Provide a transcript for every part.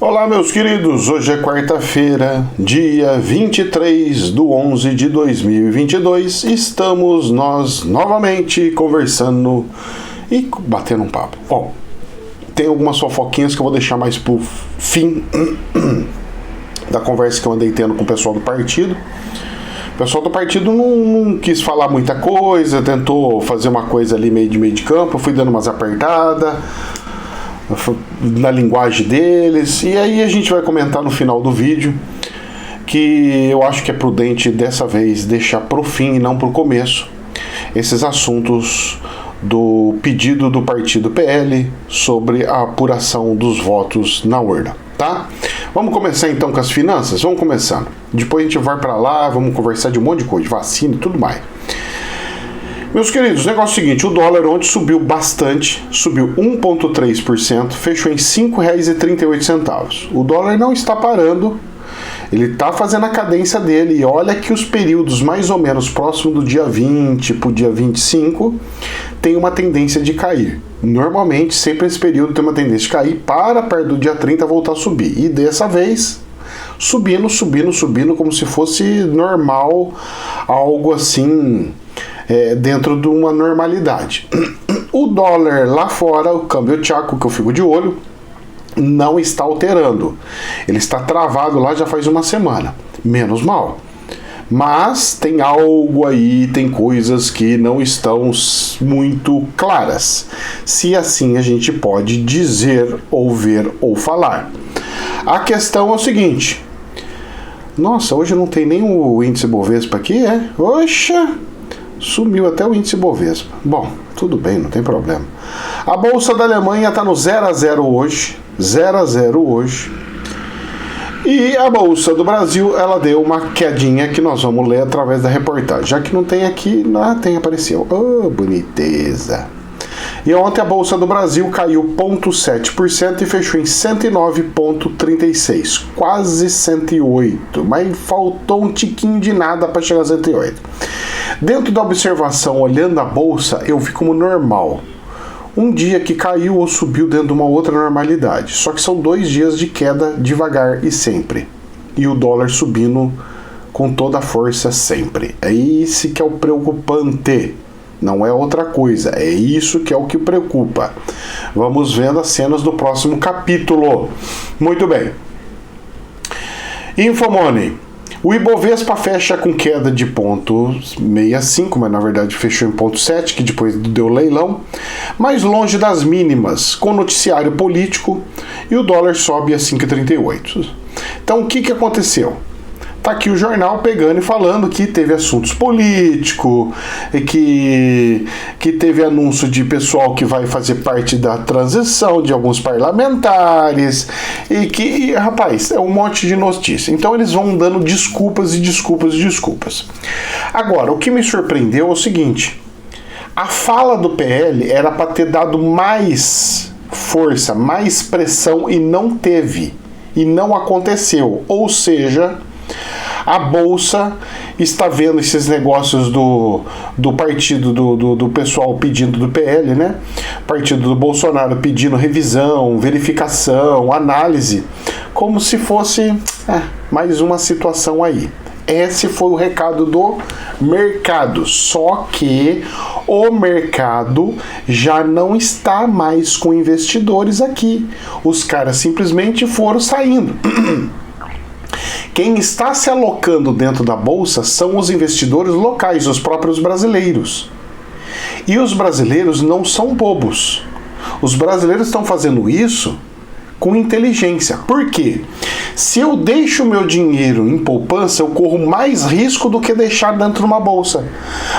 Olá, meus queridos, hoje é quarta-feira, dia 23/11/2022, estamos nós novamente conversando e batendo um papo. Bom, tem algumas fofoquinhas que eu vou deixar mais pro fim da conversa que eu andei tendo com o pessoal do partido. O pessoal do partido não quis falar muita coisa, tentou fazer uma coisa ali meio de campo, eu fui dando umas apertadas na linguagem deles, e aí a gente vai comentar no final do vídeo, que eu acho que é prudente dessa vez deixar pro fim e não pro começo esses assuntos do pedido do partido PL sobre a apuração dos votos na urna, tá? Vamos começar então com as finanças? Vamos começando. Depois a gente vai para lá, vamos conversar de um monte de coisa, de vacina e tudo mais. Meus queridos, o negócio é o seguinte, o dólar ontem subiu bastante, subiu 1,3%, fechou em R$ 5,38. O dólar não está parando, ele está fazendo a cadência dele, e olha que os períodos mais ou menos próximo do dia 20 para o dia 25 tem uma tendência de cair. Normalmente, sempre esse período tem uma tendência de cair para perto do dia 30 voltar a subir. E dessa vez, subindo, como se fosse normal, algo assim, dentro de uma normalidade. O dólar lá fora, o câmbio tchaco, que eu fico de olho, não está alterando. Ele está travado lá já faz uma semana. Menos mal. Mas tem algo aí, tem coisas que não estão muito claras. Se assim a gente pode dizer, ou ver, ou falar. A questão é o seguinte. Nossa, hoje não tem nem o índice Bovespa aqui, é? Oxa! Sumiu até o índice Bovespa. Bom, tudo bem, não tem problema. A Bolsa da Alemanha está no 0-0 hoje. 0-0 hoje. E a Bolsa do Brasil, ela deu uma quedinha que nós vamos ler através da reportagem. Já que não tem aqui, tem, apareceu. Oh, boniteza. E ontem a Bolsa do Brasil caiu 0,7% e fechou em 109,36. Quase 108. Mas faltou um tiquinho de nada para chegar a 108. Dentro da observação, olhando a Bolsa, eu vi como normal. Um dia que caiu ou subiu dentro de uma outra normalidade. Só que são 2 dias de queda devagar e sempre. E o dólar subindo com toda a força sempre. É isso que é o preocupante. Não é outra coisa. É isso que é o que preocupa. Vamos vendo as cenas do próximo capítulo. Muito bem. Infomoney. O Ibovespa fecha com queda de 0,65, mas na verdade fechou em 0,7, que depois deu leilão, mais longe das mínimas, com noticiário político, e o dólar sobe a 5,38. Então o que aconteceu? Tá aqui o jornal pegando e falando que teve assuntos políticos, que teve anúncio de pessoal que vai fazer parte da transição, de alguns parlamentares, e que, rapaz, é um monte de notícia. Então eles vão dando desculpas. Agora, o que me surpreendeu é o seguinte, a fala do PL era para ter dado mais força, mais pressão, e não teve, e não aconteceu, ou seja, a Bolsa está vendo esses negócios do partido do pessoal pedindo do PL, né? Partido do Bolsonaro pedindo revisão, verificação, análise, como se fosse mais uma situação aí. Esse foi o recado do mercado, só que o mercado já não está mais com investidores aqui. Os caras simplesmente foram saindo. Quem está se alocando dentro da Bolsa são os investidores locais, os próprios brasileiros. E os brasileiros não são bobos. Os brasileiros estão fazendo isso com inteligência. Por quê? Se eu deixo o meu dinheiro em poupança, eu corro mais risco do que deixar dentro de uma bolsa.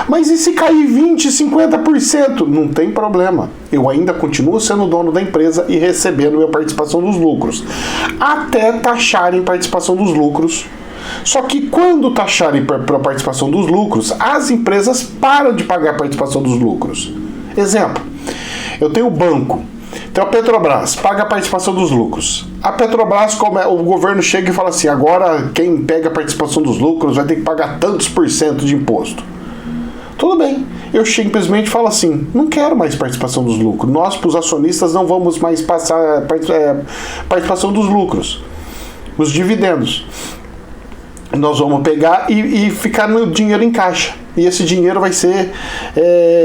Mas e se cair 20%, 50%? Não tem problema. Eu ainda continuo sendo dono da empresa e recebendo minha participação dos lucros. Até taxarem participação dos lucros. Só que quando taxarem para a participação dos lucros, as empresas param de pagar a participação dos lucros. Exemplo, eu tenho o banco. Então a Petrobras paga a participação dos lucros. A Petrobras, o governo chega e fala assim, agora quem pega a participação dos lucros vai ter que pagar tantos % de imposto. Tudo bem, eu simplesmente falo assim, não quero mais participação dos lucros. Nós, para os acionistas, não vamos mais passar participação dos lucros, os dividendos. Nós vamos pegar e ficar no dinheiro em caixa. E esse dinheiro vai ser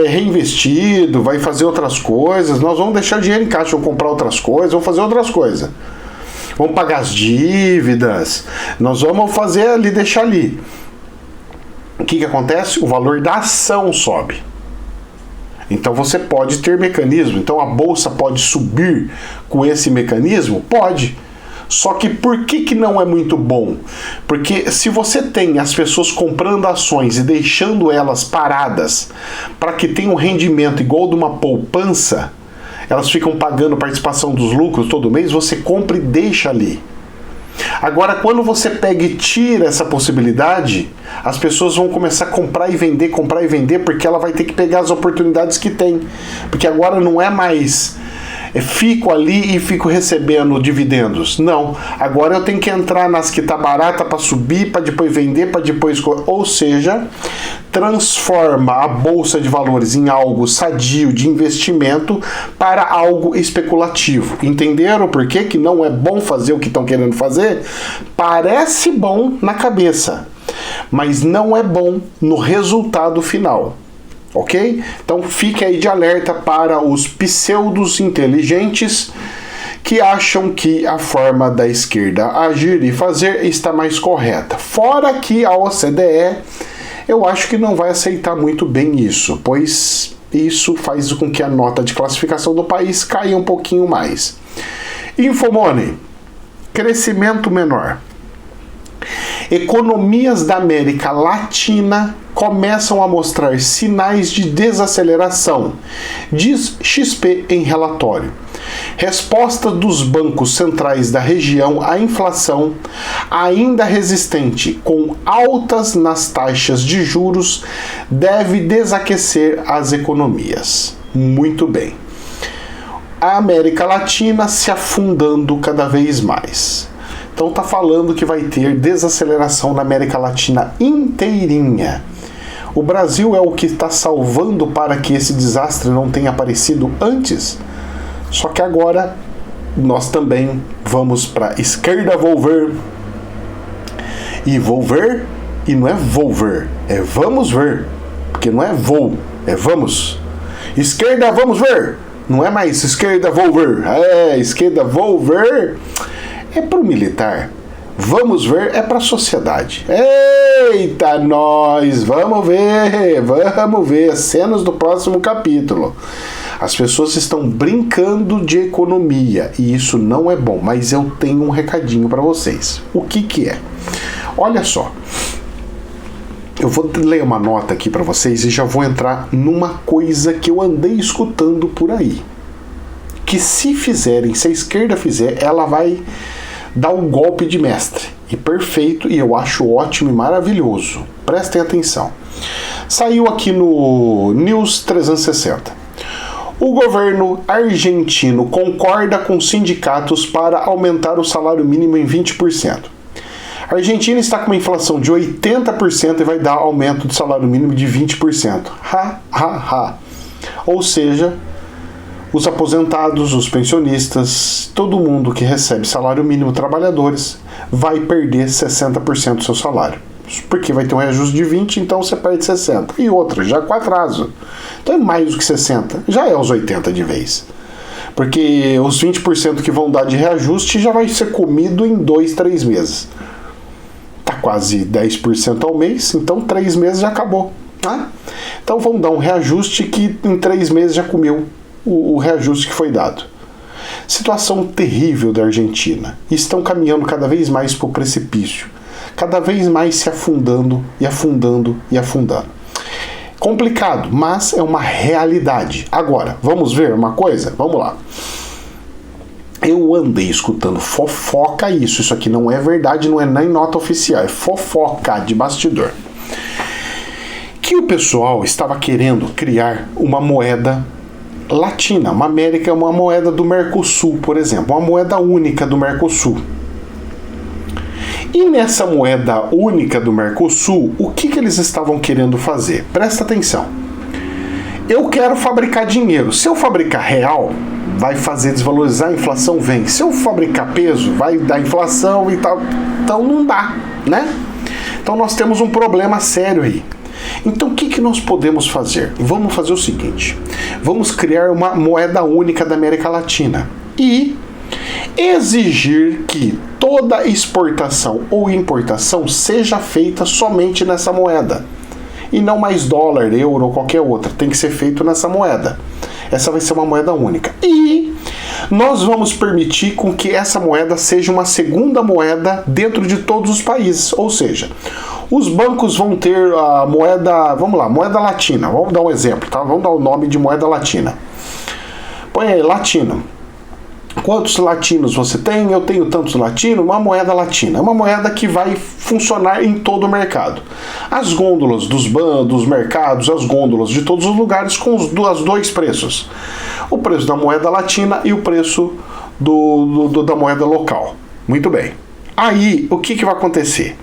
reinvestido, vai fazer outras coisas. Nós vamos deixar o dinheiro em caixa, vamos comprar outras coisas, vamos fazer outras coisas. Vamos pagar as dívidas. Nós vamos fazer ali, deixar ali. O que acontece? O valor da ação sobe. Então você pode ter mecanismo. Então a bolsa pode subir com esse mecanismo? Pode. Só que por que não é muito bom? Porque se você tem as pessoas comprando ações e deixando elas paradas para que tenha um rendimento igual de uma poupança, elas ficam pagando participação dos lucros todo mês, você compra e deixa ali. Agora, quando você pega e tira essa possibilidade, as pessoas vão começar a comprar e vender, porque ela vai ter que pegar as oportunidades que tem. Porque agora não é mais fico ali e fico recebendo dividendos. Não, agora eu tenho que entrar nas que tá barata para subir, para depois vender, para depois... Ou seja, transforma a bolsa de valores em algo sadio de investimento para algo especulativo. Entenderam por quê? Que não é bom fazer o que estão querendo fazer? Parece bom na cabeça, mas não é bom no resultado final. Ok? Então fique aí de alerta para os pseudos inteligentes que acham que a forma da esquerda agir e fazer está mais correta. Fora que a OCDE, eu acho que não vai aceitar muito bem isso, pois isso faz com que a nota de classificação do país caia um pouquinho mais. Infomoney, crescimento menor. Economias da América Latina começam a mostrar sinais de desaceleração, diz XP em relatório. Resposta dos bancos centrais da região à inflação, ainda resistente com altas nas taxas de juros, deve desaquecer as economias. Muito bem. A América Latina se afundando cada vez mais. Então tá falando que vai ter desaceleração na América Latina inteirinha. O Brasil é o que está salvando para que esse desastre não tenha aparecido antes. Só que agora nós também vamos para esquerda volver. E volver, e não é volver, é vamos ver. Porque não é vou, é vamos. Esquerda vamos ver. Não é mais esquerda vou ver. É, esquerda vou ver. É para o militar. Vamos ver é para a sociedade. Eita, nós! Vamos ver cenas do próximo capítulo. As pessoas estão brincando de economia e isso não é bom, mas eu tenho um recadinho para vocês. O que é? Olha só. Eu vou ler uma nota aqui para vocês e já vou entrar numa coisa que eu andei escutando por aí. Que se a esquerda fizer, ela vai dar um golpe de mestre. E perfeito, e eu acho ótimo e maravilhoso. Prestem atenção. Saiu aqui no News 360. O governo argentino concorda com sindicatos para aumentar o salário mínimo em 20%. A Argentina está com uma inflação de 80% e vai dar aumento do salário mínimo de 20%. Ou seja, os aposentados, os pensionistas, todo mundo que recebe salário mínimo, trabalhadores, vai perder 60% do seu salário. Porque vai ter um reajuste de 20%, então você perde 60%. E outra, já com atraso. Então é mais do que 60%, já é os 80% de vez. Porque os 20% que vão dar de reajuste já vai ser comido em 2, 3 meses. Tá quase 10% ao mês, então 3 meses já acabou. Né? Então vamos dar um reajuste que em 3 meses já comeu o reajuste que foi dado. Situação terrível da Argentina. Estão caminhando cada vez mais para o precipício. Cada vez mais se afundando e afundando e afundando. Complicado, mas é uma realidade. Agora, vamos ver uma coisa? Vamos lá. Eu andei escutando fofoca isso aqui não é verdade, não é nem nota oficial, é fofoca de bastidor. Que o pessoal estava querendo criar uma moeda latina, uma moeda do Mercosul, por exemplo, uma moeda única do Mercosul. E nessa moeda única do Mercosul, o que eles estavam querendo fazer? Presta atenção. Eu quero fabricar dinheiro. Se eu fabricar real, vai fazer desvalorizar, a inflação vem. Se eu fabricar peso, vai dar inflação e tal. Então não dá, né? Então nós temos um problema sério aí. Então o que nós podemos fazer? Vamos fazer o seguinte: vamos criar uma moeda única da América Latina e exigir que toda exportação ou importação seja feita somente nessa moeda e não mais dólar, euro ou qualquer outra. Tem que ser feito nessa moeda. Essa vai ser uma moeda única. E nós vamos permitir com que essa moeda seja uma segunda moeda dentro de todos os países. Ou seja, os bancos vão ter a moeda, vamos lá, moeda latina. Vamos dar um exemplo, tá? Vamos dar o nome de moeda latina. Põe aí, latino. Quantos latinos você tem? Eu tenho tantos latinos. Uma moeda latina. É uma moeda que vai funcionar em todo o mercado. As gôndolas dos mercados, as gôndolas de todos os lugares com os dois preços. O preço da moeda latina e o preço da moeda local. Muito bem. Aí, o que vai acontecer?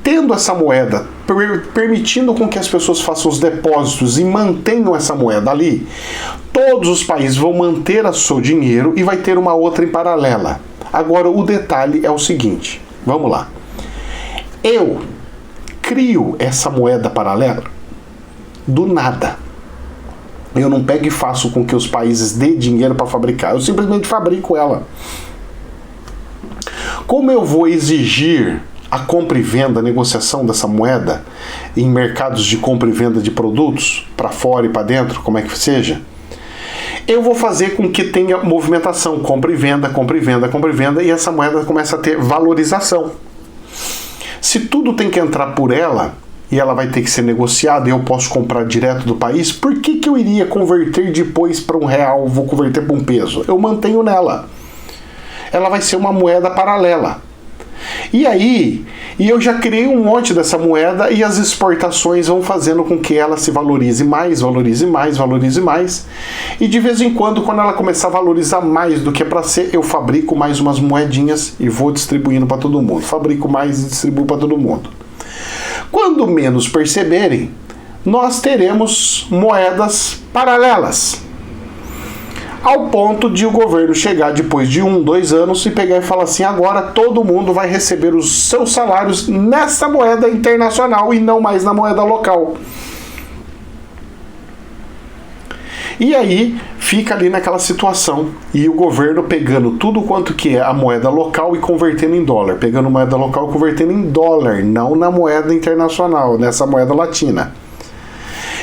Tendo essa moeda, permitindo com que as pessoas façam os depósitos e mantenham essa moeda ali, todos os países vão manter o seu dinheiro e vai ter uma outra em paralela. Agora, o detalhe é o seguinte, vamos lá. Eu crio essa moeda paralela do nada. Eu não pego e faço com que os países dêem dinheiro para fabricar, eu simplesmente fabrico ela. Como eu vou exigir a compra e venda, a negociação dessa moeda em mercados de compra e venda de produtos, para fora e para dentro, como é que seja, eu vou fazer com que tenha movimentação, compra e venda, compra e venda, compra e venda, e essa moeda começa a ter valorização. Se tudo tem que entrar por ela, e ela vai ter que ser negociada, e eu posso comprar direto do país, por que eu iria converter depois para um real, vou converter para um peso? Eu mantenho nela. Ela vai ser uma moeda paralela. E aí, eu já criei um monte dessa moeda e as exportações vão fazendo com que ela se valorize mais, valorize mais, valorize mais. E de vez em quando ela começar a valorizar mais do que é para ser, eu fabrico mais umas moedinhas e vou distribuindo para todo mundo. Fabrico mais e distribuo para todo mundo. Quando menos perceberem, nós teremos moedas paralelas. Ao ponto de o governo chegar depois de 1, 2 anos e pegar e falar assim: agora todo mundo vai receber os seus salários nessa moeda internacional e não mais na moeda local. E aí fica ali naquela situação, e o governo pegando tudo quanto que é a moeda local e convertendo em dólar, pegando moeda local e convertendo em dólar, não na moeda internacional, nessa moeda latina.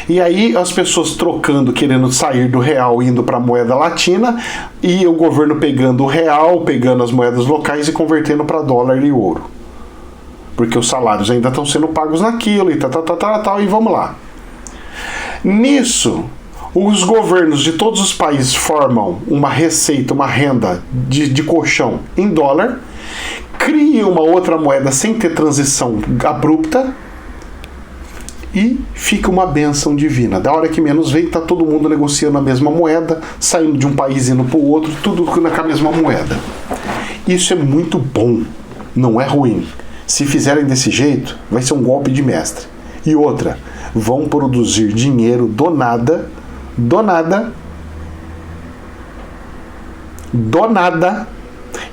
E aí as pessoas trocando, querendo sair do real, indo para a moeda latina, e o governo pegando o real, pegando as moedas locais e convertendo para dólar e ouro. Porque os salários ainda estão sendo pagos naquilo e tal, e vamos lá. Nisso, os governos de todos os países formam uma receita, uma renda de colchão em dólar, criam uma outra moeda sem ter transição abrupta, e fica uma bênção divina. Da hora que menos vem, tá todo mundo negociando a mesma moeda, saindo de um país indo para o outro, tudo com a mesma moeda. Isso é muito bom, não é ruim. Se fizerem desse jeito, vai ser um golpe de mestre. E outra, vão produzir dinheiro do nada,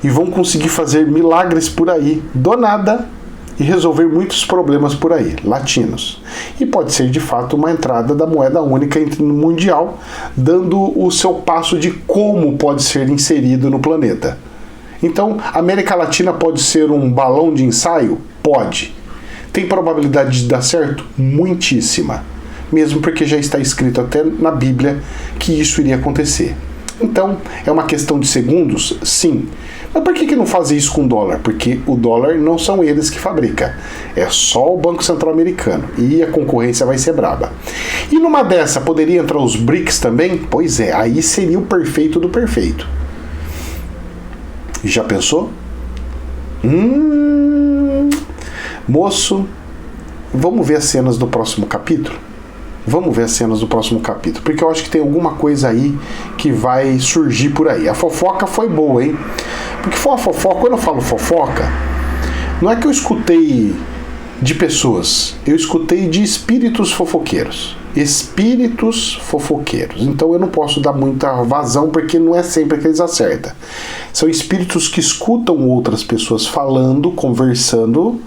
e vão conseguir fazer milagres por aí, do nada, e resolver muitos problemas por aí, latinos. E pode ser de fato uma entrada da moeda única mundial, dando o seu passo de como pode ser inserido no planeta. Então, a América Latina pode ser um balão de ensaio? Pode. Tem probabilidade de dar certo? Muitíssima. Mesmo porque já está escrito até na Bíblia que isso iria acontecer. Então, é uma questão de segundos? Sim. Mas por que não fazer isso com o dólar? Porque o dólar não são eles que fabricam. É só o Banco Central Americano. E a concorrência vai ser braba. E numa dessa, poderia entrar os BRICS também? Pois é, aí seria o perfeito do perfeito. Já pensou? Moço, vamos ver as cenas do próximo capítulo? Vamos ver as cenas do próximo capítulo, porque eu acho que tem alguma coisa aí que vai surgir por aí. A fofoca foi boa, hein? Porque foi uma fofoca, quando eu falo fofoca, não é que eu escutei de pessoas. Eu escutei de espíritos fofoqueiros. Espíritos fofoqueiros. Então eu não posso dar muita vazão porque não é sempre que eles acertam. São espíritos que escutam outras pessoas falando, conversando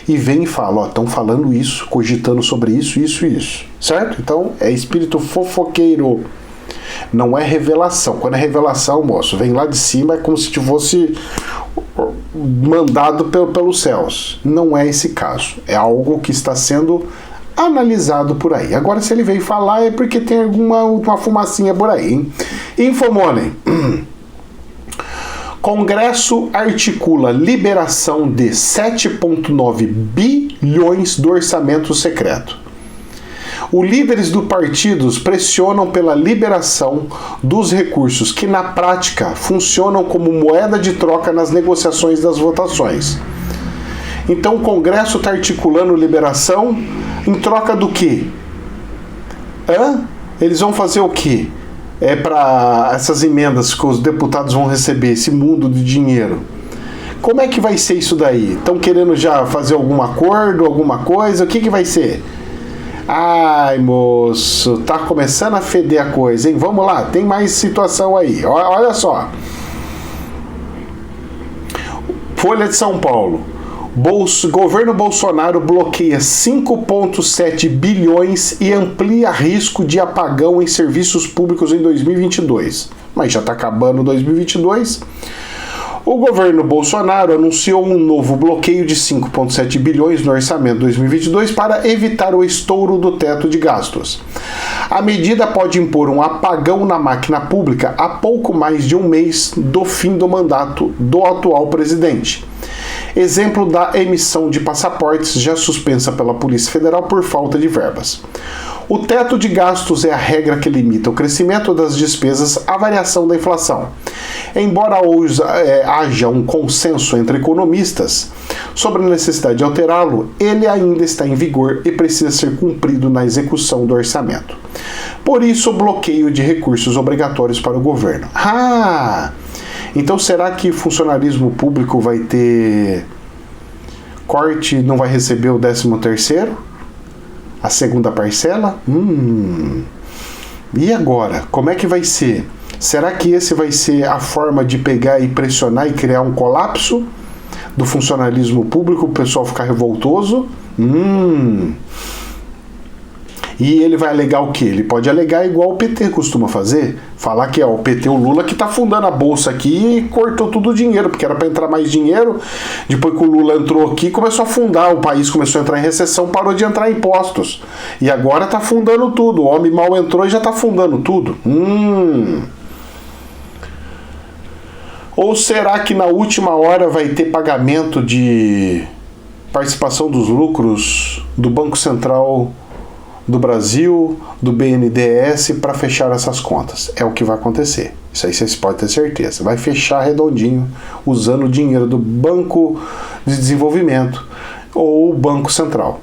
e vêm e falam, ó, estão falando isso, cogitando sobre isso, isso e isso. Certo? Então é espírito fofoqueiro. Não é revelação. Quando é revelação, moço, vem lá de cima, é como se fosse mandado pelos céus. Não é esse caso. É algo que está sendo analisado por aí. Agora, se ele veio falar, é porque tem uma fumacinha por aí, hein? Infomoney. Congresso articula liberação de 7,9 bilhões do orçamento secreto. Os líderes dos partidos pressionam pela liberação dos recursos que, na prática, funcionam como moeda de troca nas negociações das votações. Então, o Congresso está articulando liberação em troca do quê? Eles vão fazer o quê? É para essas emendas que os deputados vão receber, esse mundo de dinheiro. Como é que vai ser isso daí? Estão querendo já fazer algum acordo, alguma coisa? O que vai ser? Ai, moço, tá começando a feder a coisa, hein? Vamos lá, tem mais situação aí. Olha só. Folha de São Paulo. Governo Bolsonaro bloqueia 5,7 bilhões e amplia risco de apagão em serviços públicos em 2022. Mas já tá acabando 2022. O governo Bolsonaro anunciou um novo bloqueio de 5,7 bilhões no orçamento 2022 para evitar o estouro do teto de gastos. A medida pode impor um apagão na máquina pública a pouco mais de um mês do fim do mandato do atual presidente. Exemplo da emissão de passaportes já suspensa pela Polícia Federal por falta de verbas. O teto de gastos é a regra que limita o crescimento das despesas à variação da inflação. Embora haja um consenso entre economistas sobre a necessidade de alterá-lo, ele ainda está em vigor e precisa ser cumprido na execução do orçamento. Por isso, o bloqueio de recursos obrigatórios para o governo. Então será que funcionalismo público vai ter corte, não vai receber o 13º? A segunda parcela? E agora? Como é que vai ser? Será que esse vai ser a forma de pegar e pressionar e criar um colapso do funcionalismo público, o pessoal ficar revoltoso? E ele vai alegar o quê? Ele pode alegar igual o PT costuma fazer. Falar que é o PT, o Lula, que tá fundando a bolsa aqui e cortou tudo o dinheiro, porque era para entrar mais dinheiro. Depois que o Lula entrou aqui, começou a fundar, o país começou a entrar em recessão, parou de entrar impostos. E agora tá fundando tudo. O homem mal entrou e já tá fundando tudo. Ou será que na última hora vai ter pagamento de participação dos lucros do Banco Central do Brasil, do BNDES, para fechar essas contas? É o que vai acontecer. Isso aí vocês podem ter certeza. Vai fechar redondinho, usando o dinheiro do Banco de Desenvolvimento ou o Banco Central,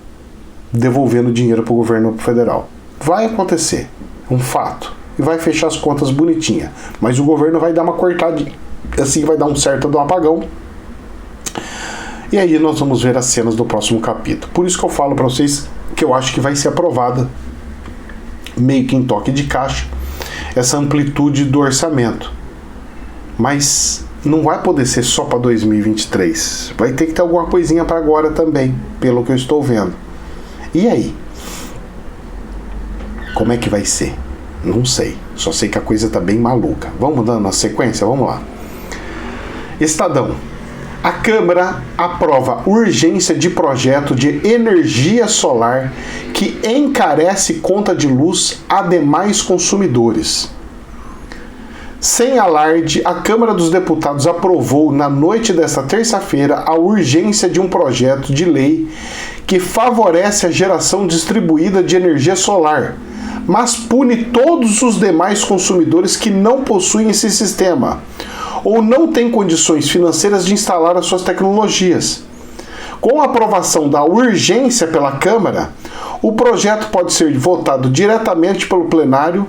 devolvendo dinheiro para o governo federal. Vai acontecer, um fato. E vai fechar as contas bonitinha. Mas o governo vai dar uma cortada, assim vai dar um certo de um apagão. E aí nós vamos ver as cenas do próximo capítulo. Por isso que eu falo para vocês que eu acho que vai ser aprovada, meio que em toque de caixa, essa amplitude do orçamento. Mas não vai poder ser só para 2023. Vai ter que ter alguma coisinha para agora também, pelo que eu estou vendo. E aí? Como é que vai ser? Não sei. Só sei que a coisa está bem maluca. Vamos dando a sequência? Vamos lá. Estadão. A Câmara aprova urgência de projeto de energia solar que encarece conta de luz a demais consumidores. Sem alarde, a Câmara dos Deputados aprovou na noite desta terça-feira a urgência de um projeto de lei que favorece a geração distribuída de energia solar, mas pune todos os demais consumidores que não possuem esse sistema ou não têm condições financeiras de instalar as suas tecnologias. Com a aprovação da urgência pela Câmara, o projeto pode ser votado diretamente pelo plenário,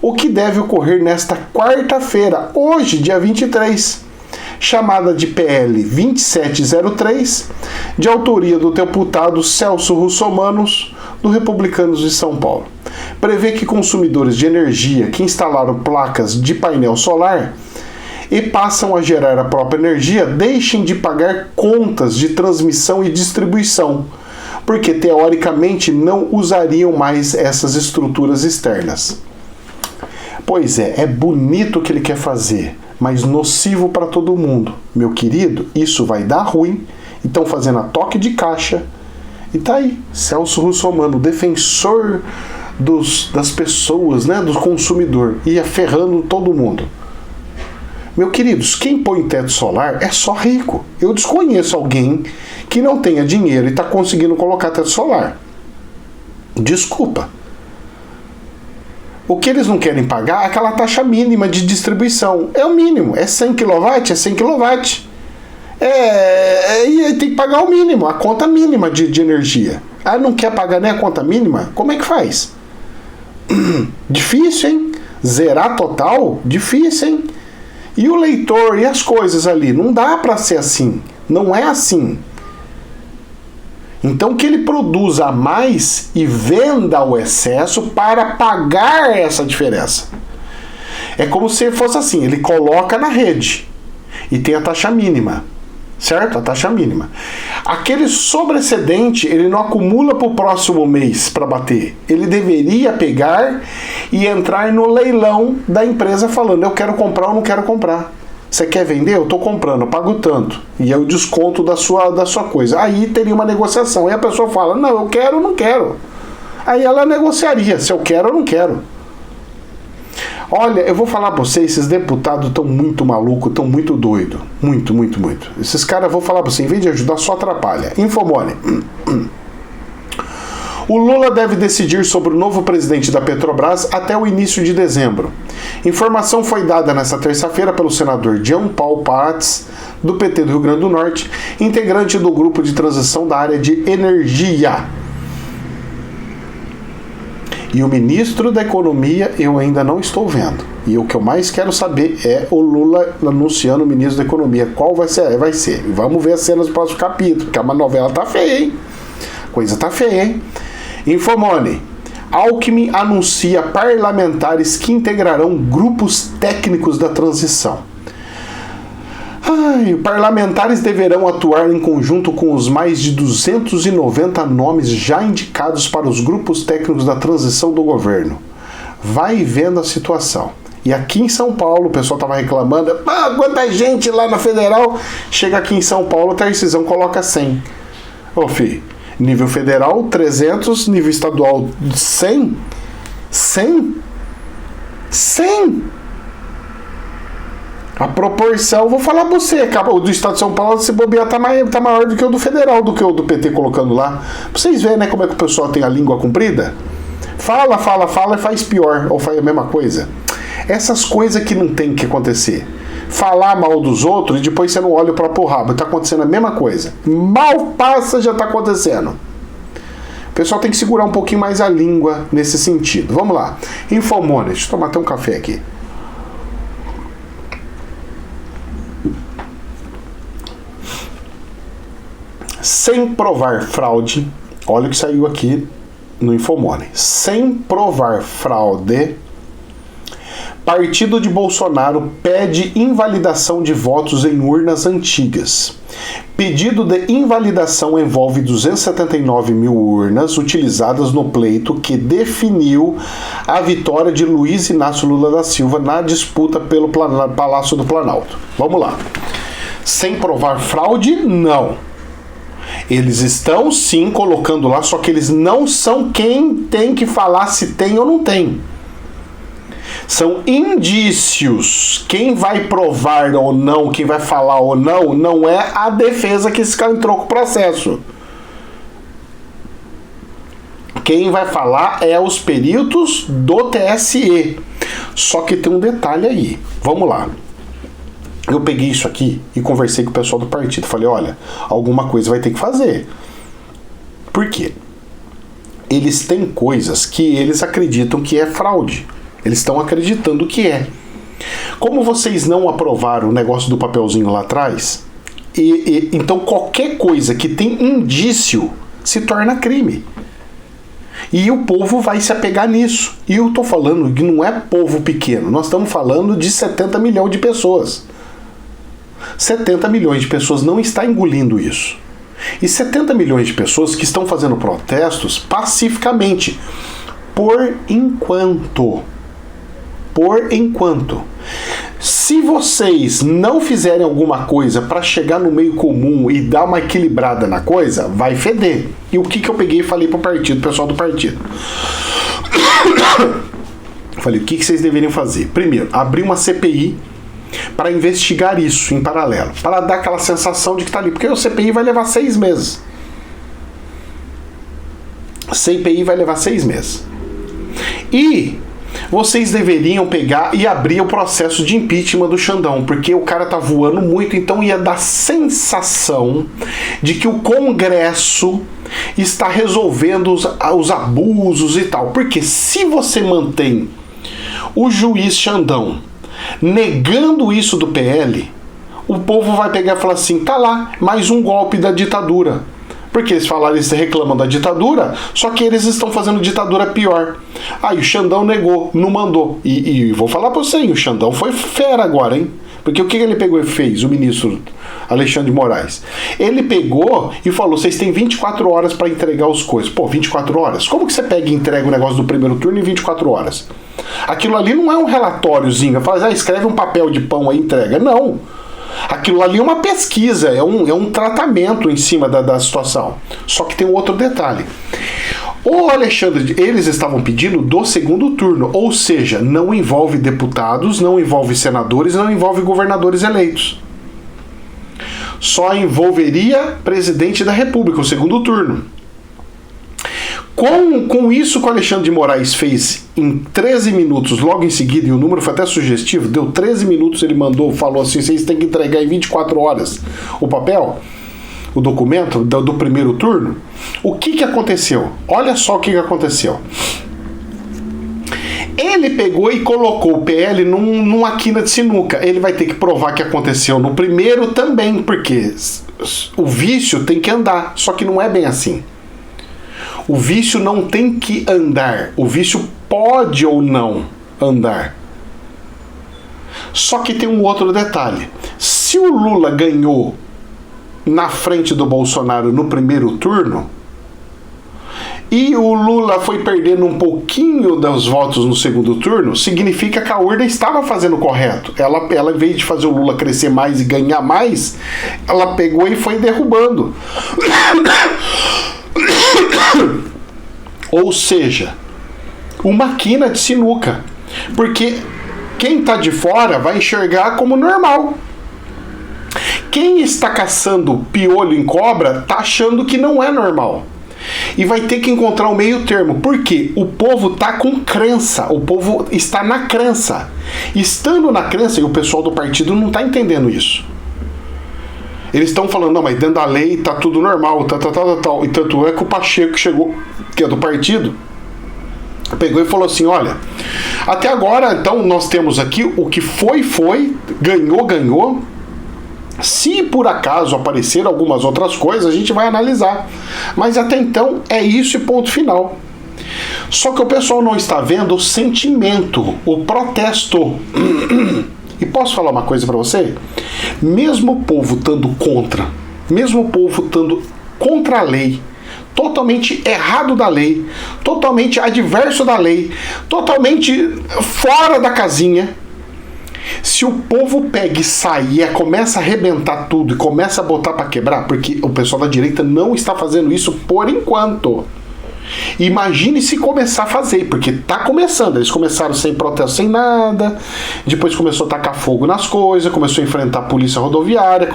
o que deve ocorrer nesta quarta-feira, hoje, dia 23, chamada de PL 2703, de autoria do deputado Celso Russomanos, do Republicanos de São Paulo. Prevê que consumidores de energia que instalaram placas de painel solar e passam a gerar a própria energia deixem de pagar contas de transmissão e distribuição, porque teoricamente não usariam mais essas estruturas externas. Pois é bonito o que ele quer fazer, mas nocivo para todo mundo. Meu querido, isso vai dar ruim. Estão fazendo a toque de caixa. E tá aí, Celso Russomano, defensor das pessoas, né, do consumidor, ia ferrando todo mundo. Meus queridos, quem põe teto solar é só rico. Eu desconheço alguém que não tenha dinheiro e está conseguindo colocar teto solar. Desculpa. O que eles não querem pagar é aquela taxa mínima de distribuição. É o mínimo. É 100 kW? É 100 kW. E tem que pagar o mínimo, a conta mínima de energia. Ah, não quer pagar nem a conta mínima? Como é que faz? Difícil, hein? Zerar total? Difícil, hein? E o leitor e as coisas ali? Não dá para ser assim. Não é assim. Então que ele produza mais e venda o excesso para pagar essa diferença. É como se fosse assim, ele coloca na rede e tem a taxa mínima, certo? A taxa mínima. Aquele sobrecedente ele não acumula para o próximo mês para bater. Ele deveria pegar e entrar no leilão da empresa falando, eu quero comprar ou não quero comprar. Você quer vender? Eu estou comprando, eu pago tanto. E é o desconto da sua coisa. Aí teria uma negociação. Aí a pessoa fala, não, eu quero ou não quero. Aí ela negociaria, se eu quero ou não quero. Olha, eu vou falar pra vocês, esses deputados estão muito malucos, estão muito doidos. Muito, muito, muito. Esses caras, eu vou falar pra você, em vez de ajudar, só atrapalha. Infomone. O Lula deve decidir sobre o novo presidente da Petrobras até o início de dezembro. Informação foi dada nesta terça-feira pelo senador Jean Paul Prats, do PT do Rio Grande do Norte, integrante do grupo de transição da área de energia. E o ministro da Economia eu ainda não estou vendo. E o que eu mais quero saber é o Lula anunciando o ministro da Economia. Qual vai ser? Vai ser. Vamos ver as cenas do próximo capítulo, porque a novela tá feia, hein? Coisa tá feia, hein? Infomone. Alckmin anuncia parlamentares que integrarão grupos técnicos da transição. Parlamentares deverão atuar em conjunto com os mais de 290 nomes já indicados para os grupos técnicos da transição do governo. Vai vendo a situação. E aqui em São Paulo, o pessoal estava reclamando, quanta gente lá na Federal, chega aqui em São Paulo, a Tarcisão coloca 100. Ô filho, nível federal 300, nível estadual 100? 100? 100? A proporção, vou falar pra você, o do estado de São Paulo, se bobear, tá maior do que o do federal, do que o do PT colocando lá. Pra vocês verem, né, como é que o pessoal tem a língua comprida? Fala e faz pior, ou faz a mesma coisa. Essas coisas que não tem que acontecer. Falar mal dos outros e depois você não olha o próprio rabo. Tá acontecendo a mesma coisa. Mal passa, já tá acontecendo. O pessoal tem que segurar um pouquinho mais a língua nesse sentido. Vamos lá. Infomone, deixa eu tomar até um café aqui. Sem provar fraude, olha o que saiu aqui no Infomone. Sem provar fraude, partido de Bolsonaro pede invalidação de votos em urnas antigas. Pedido de invalidação envolve 279 mil urnas utilizadas no pleito que definiu a vitória de Luiz Inácio Lula da Silva na disputa pelo Palácio do Planalto. Vamos lá. Sem provar fraude, não. Eles estão sim colocando lá, só que eles não são quem tem que falar se tem ou não tem. São indícios. Quem vai provar ou não, quem vai falar ou não, não é a defesa que entrou com o processo. Quem vai falar é os peritos do TSE. Só que tem um detalhe aí. Vamos lá. Eu peguei isso aqui e conversei com o pessoal do partido. Falei, olha, alguma coisa vai ter que fazer. Por quê? Eles têm coisas que eles acreditam que é fraude. Eles estão acreditando que é. Como vocês não aprovaram o negócio do papelzinho lá atrás, então qualquer coisa que tem indício se torna crime. E o povo vai se apegar nisso. E eu tô falando que não é povo pequeno, nós estamos falando de 70 milhões de pessoas. 70 milhões de pessoas não está engolindo isso. E 70 milhões de pessoas que estão fazendo protestos pacificamente. Por enquanto. Por enquanto. Se vocês não fizerem alguma coisa para chegar no meio comum e dar uma equilibrada na coisa, vai feder. E o que eu peguei e falei pro partido, pessoal do partido? Falei, o que vocês deveriam fazer? Primeiro, abrir uma CPI para investigar isso em paralelo, para dar aquela sensação de que tá ali, porque o CPI vai levar 6 meses. CPI vai levar 6 meses. E vocês deveriam pegar e abrir o processo de impeachment do Xandão, porque o cara tá voando muito, então ia dar sensação de que o Congresso está resolvendo os abusos e tal. Porque se você mantém o juiz Xandão negando isso do PL, o povo vai pegar e falar assim, tá lá, mais um golpe da ditadura. Porque eles falaram, eles reclamam da ditadura, só que eles estão fazendo ditadura pior. Aí o Xandão negou, não mandou. E vou falar pra você, hein, o Xandão foi fera agora, hein? Porque o que ele pegou e fez, o ministro Alexandre de Moraes? Ele pegou e falou, vocês têm 24 horas para entregar os coisas. Pô, 24 horas? Como que você pega e entrega o negócio do primeiro turno em 24 horas? Aquilo ali não é um relatóriozinho, fala, escreve um papel de pão aí e entrega. Não. Aquilo ali é uma pesquisa, é um tratamento em cima da situação. Só que tem um outro detalhe. O Alexandre, eles estavam pedindo do segundo turno, ou seja, não envolve deputados, não envolve senadores, não envolve governadores eleitos. Só envolveria presidente da República, o segundo turno. Com isso que o Alexandre de Moraes fez em 13 minutos, logo em seguida, e o número foi até sugestivo, deu 13 minutos, ele falou assim, vocês têm que entregar em 24 horas o papel, o documento do primeiro turno. O que aconteceu? Olha só o que aconteceu. Ele pegou e colocou o PL numa quina de sinuca. Ele vai ter que provar que aconteceu no primeiro também, porque o vício tem que andar, só que não é bem assim. O vício não tem que andar. O vício pode ou não andar. Só que tem um outro detalhe. Se o Lula ganhou na frente do Bolsonaro no primeiro turno, e o Lula foi perdendo um pouquinho dos votos no segundo turno, significa que a urna estava fazendo o correto. Ela, em vez de fazer o Lula crescer mais e ganhar mais, ela pegou e foi derrubando. Ou seja, uma quina de sinuca. Porque quem está de fora vai enxergar como normal. Quem está caçando piolho em cobra está achando que não é normal. E vai ter que encontrar um meio termo. Porque o povo está com crença. O povo está na crença. Estando na crença, e o pessoal do partido não está entendendo isso. Eles estão falando, não, mas dentro da lei tá tudo normal, tal. E tanto é que o Pacheco chegou, que é do partido, pegou e falou assim, olha, até agora, então, nós temos aqui o que foi, ganhou. Se por acaso aparecer algumas outras coisas, a gente vai analisar. Mas até então, é isso e ponto final. Só que o pessoal não está vendo o sentimento, o protesto. E posso falar uma coisa para você? Mesmo o povo estando contra, mesmo o povo estando contra a lei, totalmente errado da lei, totalmente adverso da lei, totalmente fora da casinha, se o povo pega e sai e começa a arrebentar tudo e começa a botar para quebrar, porque o pessoal da direita não está fazendo isso por enquanto. Imagine se começar a fazer, porque tá começando. Eles começaram sem protesto, sem nada. Depois começou a tacar fogo nas coisas, começou a enfrentar a polícia rodoviária,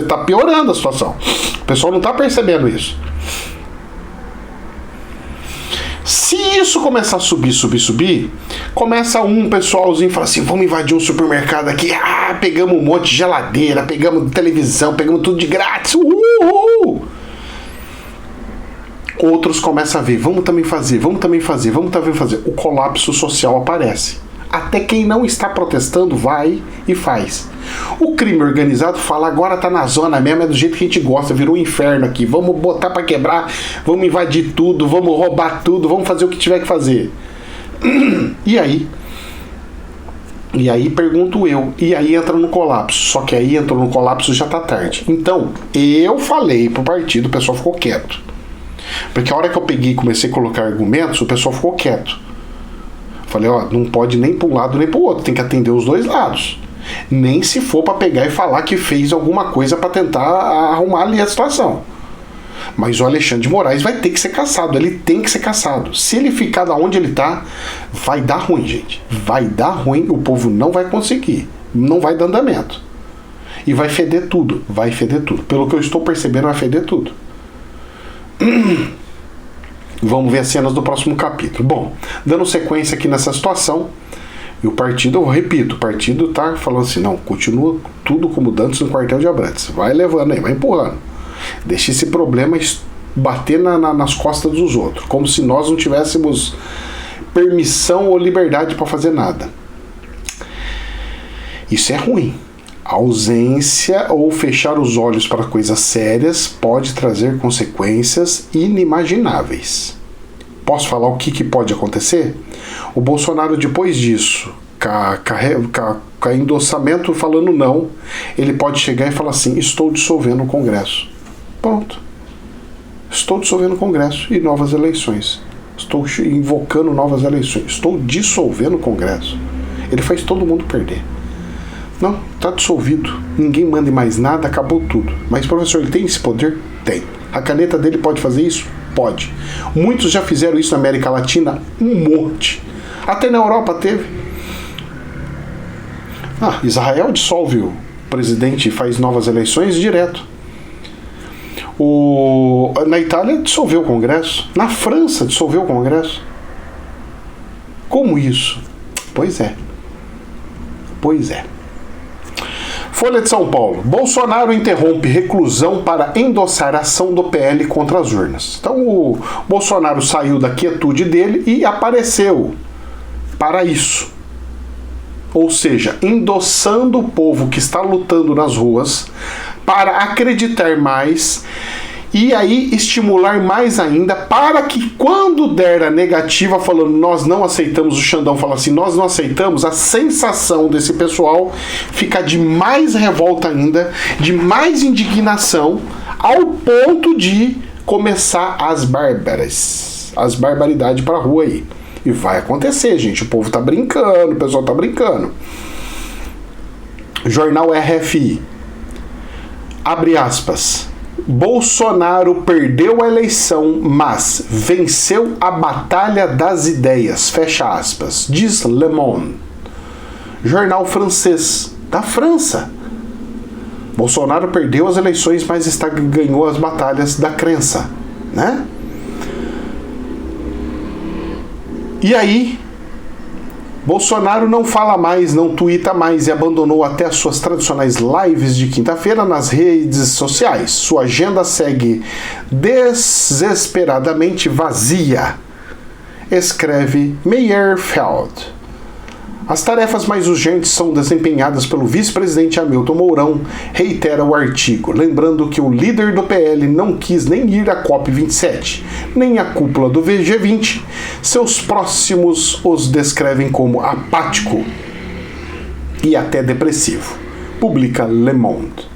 tá piorando a situação. O pessoal não tá percebendo isso. Se isso começar a subir, começa um pessoalzinho fala assim, vamos invadir um supermercado aqui, pegamos um monte de geladeira, pegamos televisão, pegamos tudo de grátis, Outros começam a ver, vamos também fazer. O colapso social aparece. Até quem não está protestando vai e faz. O crime organizado fala, agora tá na zona mesmo, é do jeito que a gente gosta, virou um inferno aqui, vamos botar pra quebrar, vamos invadir tudo, vamos roubar tudo, vamos fazer o que tiver que fazer. E aí pergunto eu, e aí entra no colapso, só que aí entrou no colapso já tá tarde. Então, eu falei pro partido, o pessoal ficou quieto. Porque a hora que eu peguei e comecei a colocar argumentos, o pessoal ficou quieto. Falei, ó, não pode nem para um lado nem para o outro, tem que atender os dois lados. Nem se for para pegar e falar que fez alguma coisa para tentar arrumar ali a situação. Mas o Alexandre de Moraes vai ter que ser caçado, ele tem que ser caçado. Se ele ficar da onde ele tá, vai dar ruim, gente. Vai dar ruim, o povo não vai conseguir, não vai dar andamento. E vai feder tudo, vai feder tudo. Pelo que eu estou percebendo, vai feder tudo. Vamos ver as cenas do próximo capítulo. Bom, dando sequência aqui nessa situação, e o partido, eu repito, o partido tá falando assim, não, continua tudo como dantes no quartel de Abrantes. Vai levando aí, vai empurrando. Deixa esse problema bater nas costas dos outros, como se nós não tivéssemos permissão ou liberdade para fazer nada. Isso é ruim. A ausência ou fechar os olhos para coisas sérias pode trazer consequências inimagináveis. Posso falar o que pode acontecer? O Bolsonaro, depois disso, com endossamento falando não, ele pode chegar e falar assim, estou dissolvendo o Congresso. Pronto. Estou dissolvendo o Congresso e novas eleições. Estou invocando novas eleições. Estou dissolvendo o Congresso. Ele faz todo mundo perder. Não, está dissolvido. Ninguém manda mais nada, acabou tudo. Mas, professor, ele tem esse poder? Tem. A caneta dele pode fazer isso? Pode. Muitos já fizeram isso na América Latina? Um monte. Até na Europa teve. Israel dissolve o presidente e faz novas eleições direto. Na Itália dissolveu o Congresso. Na França dissolveu o Congresso. Como isso? Pois é. Pois é. Folha de São Paulo. Bolsonaro interrompe reclusão para endossar a ação do PL contra as urnas. Então o Bolsonaro saiu da quietude dele e apareceu para isso. Ou seja, endossando o povo que está lutando nas ruas para acreditar mais e aí estimular mais ainda para que quando der a negativa falando nós não aceitamos, o Xandão fala assim, nós não aceitamos, a sensação desse pessoal fica de mais revolta ainda, de mais indignação, ao ponto de começar as barbaridades para a rua aí. E vai acontecer, gente, o povo tá brincando, o pessoal tá brincando. Jornal RFI. Abre aspas. Bolsonaro perdeu a eleição, mas venceu a batalha das ideias. Fecha aspas. Diz Le Monde. Jornal francês. Da França. Bolsonaro perdeu as eleições, mas ganhou as batalhas da crença. Né? E aí, Bolsonaro não fala mais, não tuita mais e abandonou até as suas tradicionais lives de quinta-feira nas redes sociais. Sua agenda segue desesperadamente vazia, escreve Meyerfeld. As tarefas mais urgentes são desempenhadas pelo vice-presidente Hamilton Mourão, reitera o artigo, lembrando que o líder do PL não quis nem ir à COP27, nem à cúpula do G20. Seus próximos os descrevem como apático e até depressivo. Publica Le Monde.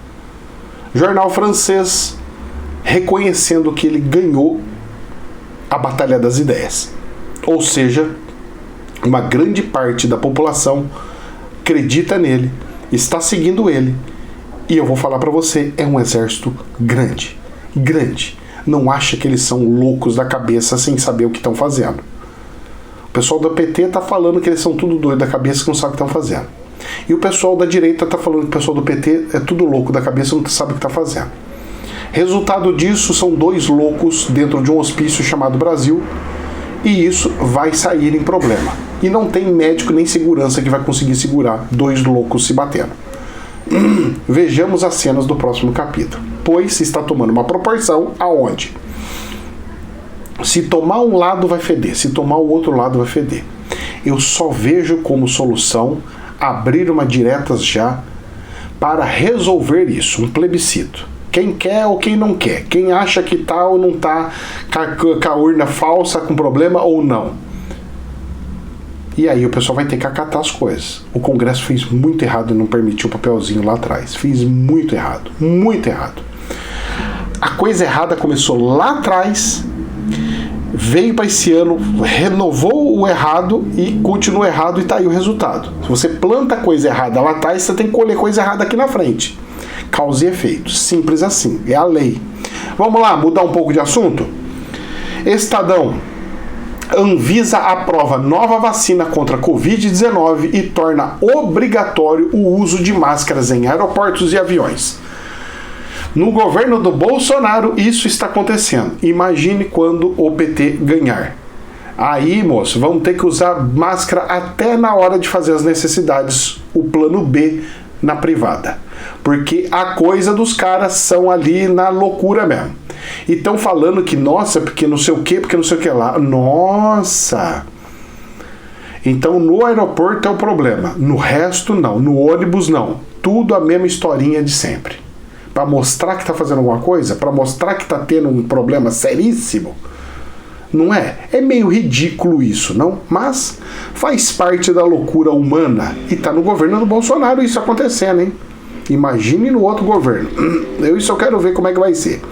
Jornal francês reconhecendo que ele ganhou a Batalha das Ideias. Ou seja, uma grande parte da população acredita nele, está seguindo ele. E eu vou falar para você, é um exército grande. Grande. Não acha que eles são loucos da cabeça sem saber o que estão fazendo. O pessoal da PT tá falando que eles são tudo doido da cabeça que não sabe o que estão fazendo. E o pessoal da direita tá falando que o pessoal do PT é tudo louco da cabeça e não sabe o que está fazendo. Resultado disso são dois loucos dentro de um hospício chamado Brasil. E isso vai sair em problema. E não tem médico nem segurança que vai conseguir segurar dois loucos se batendo. Vejamos as cenas do próximo capítulo. Pois está tomando uma proporção aonde se tomar um lado vai feder, se tomar o outro lado vai feder. Eu só vejo como solução abrir uma diretas já para resolver isso, um plebiscito. Quem quer ou quem não quer, quem acha que tá ou não tá com a urna falsa, com problema ou não. E aí o pessoal vai ter que acatar as coisas. O Congresso fez muito errado em não permitir o papelzinho lá atrás. Fez muito errado, muito errado. A coisa errada começou lá atrás, veio para esse ano, renovou o errado e continua errado e tá aí o resultado. Se você planta coisa errada lá atrás, você tem que colher coisa errada aqui na frente. Causa e efeito. Simples assim. É a lei. Vamos lá, mudar um pouco de assunto? Estadão. Anvisa aprova nova vacina contra a Covid-19 e torna obrigatório o uso de máscaras em aeroportos e aviões. No governo do Bolsonaro, isso está acontecendo. Imagine quando o PT ganhar. Aí, moço, vamos ter que usar máscara até na hora de fazer as necessidades, o plano B na privada. Porque a coisa dos caras são ali na loucura mesmo. E estão falando que, nossa, porque não sei o que, porque não sei o que lá. Nossa! Então no aeroporto é o problema. No resto não. No ônibus não. Tudo a mesma historinha de sempre. Para mostrar que está fazendo alguma coisa, para mostrar que está tendo um problema seríssimo. Não é? É meio ridículo isso, não? Mas faz parte da loucura humana. E tá no governo do Bolsonaro isso acontecendo, hein? Imagine no outro governo. Isso eu quero ver como é que vai ser.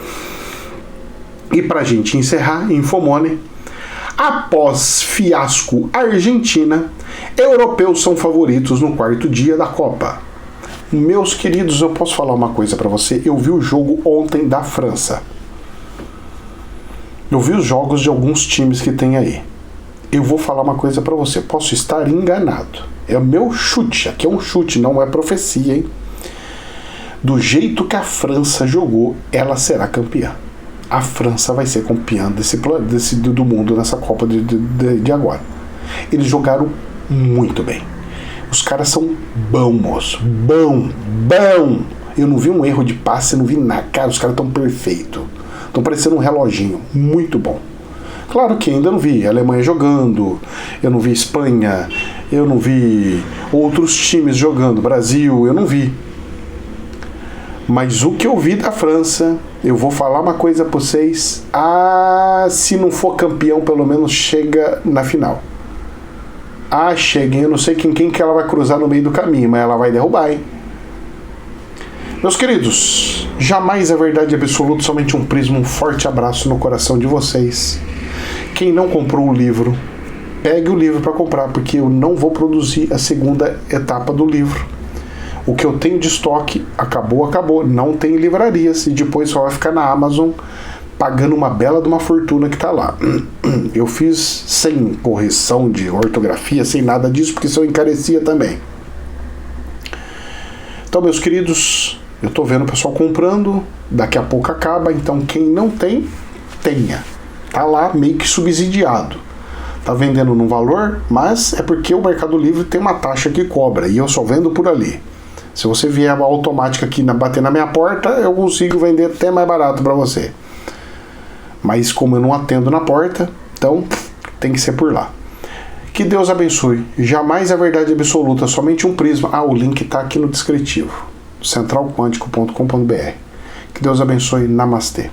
E pra gente encerrar, Infomone. Após fiasco Argentina, europeus são favoritos no quarto dia da Copa. Meus queridos, eu posso falar uma coisa pra você? Eu vi o jogo ontem da França. Eu vi os jogos de alguns times que tem aí. Eu vou falar uma coisa pra você. Posso estar enganado. É o meu chute. Aqui é um chute, não é profecia, hein? Do jeito que a França jogou, ela será campeã. A França vai ser campeã do mundo nessa Copa de agora. Eles jogaram muito bem. Os caras são bons, moço. Bom. Eu não vi um erro de passe, não vi nada. Cara, os caras estão perfeitos. Estão parecendo um reloginho. Muito bom. Claro que ainda não vi a Alemanha jogando, eu não vi Espanha, eu não vi outros times jogando, Brasil, eu não vi. Mas o que eu vi da França, eu vou falar uma coisa pra vocês. Se não for campeão, pelo menos chega na final. Chega, eu não sei quem que ela vai cruzar no meio do caminho, mas ela vai derrubar, hein? Meus queridos, jamais é verdade absoluta, somente um prisma. Um forte abraço no coração de vocês. Quem não comprou o livro, pegue o livro para comprar, porque eu não vou produzir a segunda etapa do livro. O que eu tenho de estoque acabou. Não tem livrarias e depois só vai ficar na Amazon pagando uma bela de uma fortuna que tá lá. Eu fiz sem correção de ortografia, sem nada disso, porque isso eu encarecia também. Então, meus queridos, eu tô vendo o pessoal comprando, daqui a pouco acaba, então quem não tem, tenha. Tá lá meio que subsidiado. Tá vendendo num valor, mas é porque o Mercado Livre tem uma taxa que cobra, e eu só vendo por ali. Se você vier a automática aqui bater na minha porta, eu consigo vender até mais barato para você. Mas como eu não atendo na porta, então tem que ser por lá. Que Deus abençoe. Jamais a verdade absoluta, somente um prisma. O link está aqui no descritivo. centralquântico.com.br. Que Deus abençoe. Namastê.